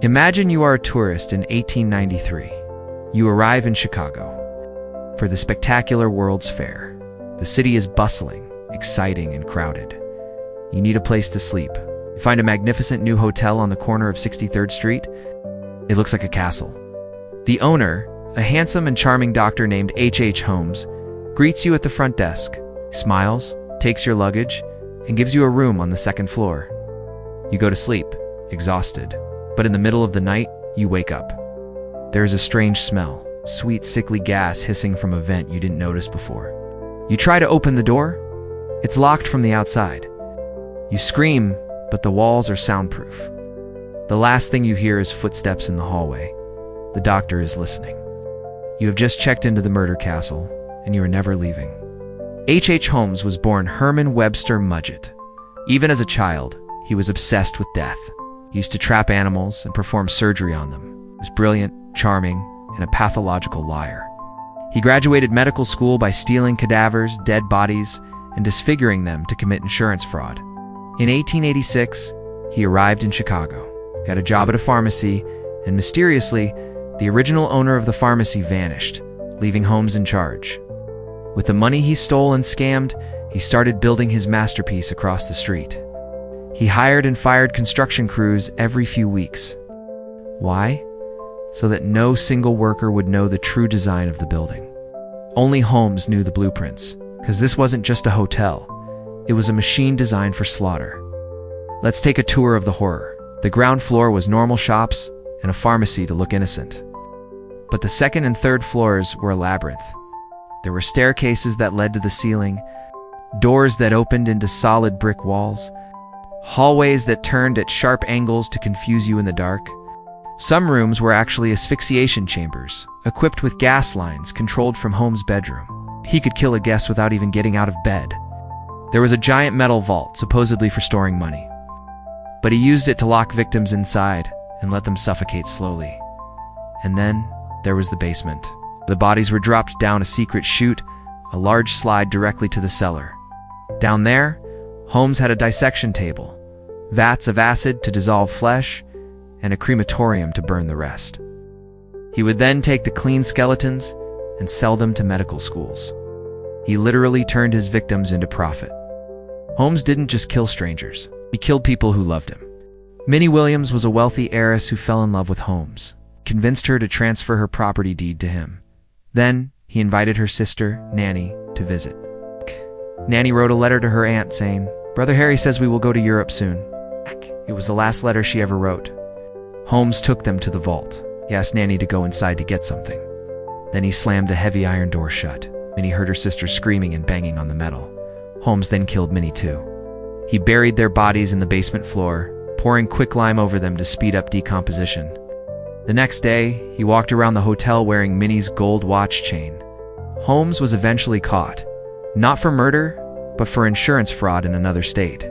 Imagine you are a tourist in 1893. You arrive in Chicago for the spectacular World's Fair. The city is bustling, exciting, and crowded. You need a place to sleep. You find a magnificent new hotel on the corner of 63rd Street. It looks like a castle. The owner, a handsome and charming doctor named H. Holmes, greets you at the front desk, smiles, takes your luggage, and gives you a room on the second floor. You go to sleep, exhausted, but in the middle of the night, you wake up. There is a strange smell, sweet, sickly gas hissing from a vent you didn't notice before. You try to open the door. It's locked from the outside. You scream, but the walls are soundproof. The last thing you hear is footsteps in the hallway. The doctor is listening. You have just checked into the murder castle, and you are never leaving. H. Holmes was born Herman Webster Mudgett. Even as a child, he was obsessed with death. He used to trap animals and perform surgery on them. He was brilliant, charming, and a pathological liar. He graduated medical school by stealing cadavers, dead bodies, and disfiguring them to commit insurance fraud. In 1886, he arrived in Chicago, got a job at a pharmacy, and mysteriously, the original owner of the pharmacy vanished, leaving Holmes in charge. With the money he stole and scammed, he started building his masterpiece across the street. He hired and fired construction crews every few weeks. Why? So that no single worker would know the true design of the building. Only Holmes knew the blueprints, because this wasn't just a hotel. It was a machine designed for slaughter. Let's take a tour of the horror. The ground floor was normal shops and a pharmacy to look innocent. But the second and third floors were a labyrinth. There were staircases that led to the ceiling, doors that opened into solid brick walls, hallways that turned at sharp angles to confuse you in the dark. Some rooms were actually asphyxiation chambers, equipped with gas lines controlled from Holmes' bedroom. He could kill a guest without even getting out of bed. There was a giant metal vault, supposedly for storing money. But he used it to lock victims inside and let them suffocate slowly. And then there was the basement. The bodies were dropped down a secret chute, a large slide directly to the cellar. Down there, Holmes had a dissection table, vats of acid to dissolve flesh, and a crematorium to burn the rest. He would then take the clean skeletons and sell them to medical schools. He literally turned his victims into profit. Holmes didn't just kill strangers, he killed people who loved him. Minnie Williams was a wealthy heiress who fell in love with Holmes, convinced her to transfer her property deed to him. Then, he invited her sister, Nanny, to visit. Nanny wrote a letter to her aunt saying, "Brother Harry says we will go to Europe soon." It was the last letter she ever wrote. Holmes took them to the vault. He asked Nanny to go inside to get something. Then he slammed the heavy iron door shut. Minnie heard her sister screaming and banging on the metal. Holmes then killed Minnie too. He buried their bodies in the basement floor, pouring quicklime over them to speed up decomposition. The next day, he walked around the hotel wearing Minnie's gold watch chain. Holmes was eventually caught, not for murder, but for insurance fraud in another state.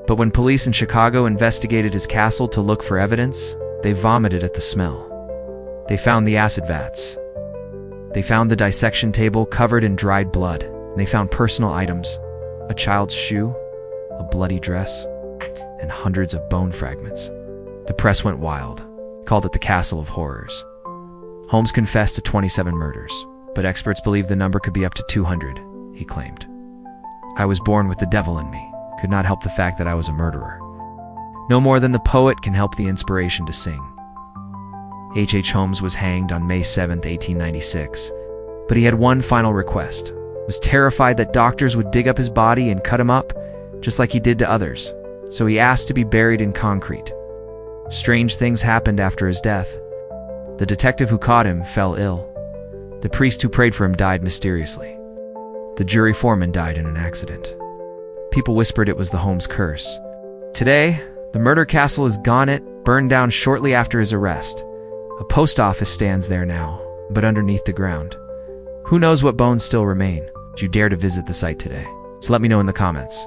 But when police in Chicago investigated his castle to look for evidence, they vomited at the smell. They found the acid vats. They found the dissection table covered in dried blood. And they found personal items, a child's shoe, a bloody dress, and hundreds of bone fragments. The press went wild, called it the Castle of Horrors. Holmes confessed to 27 murders, but experts believe the number could be up to 200, he claimed. "I was born with the devil in me, could not help the fact that I was a murderer. No more than the poet can help the inspiration to sing." H. Holmes was hanged on May 7, 1896, but he had one final request. He was terrified that doctors would dig up his body and cut him up, just like he did to others, so he asked to be buried in concrete. Strange things happened after his death. The detective who caught him fell ill. The priest who prayed for him died mysteriously. The jury foreman died in an accident. People whispered it was the Holmes curse. Today, the murder castle is gone, burned down shortly after his arrest. A post office stands there now, but underneath the ground. Who knows what bones still remain? Would you dare to visit the site today? So let me know in the comments.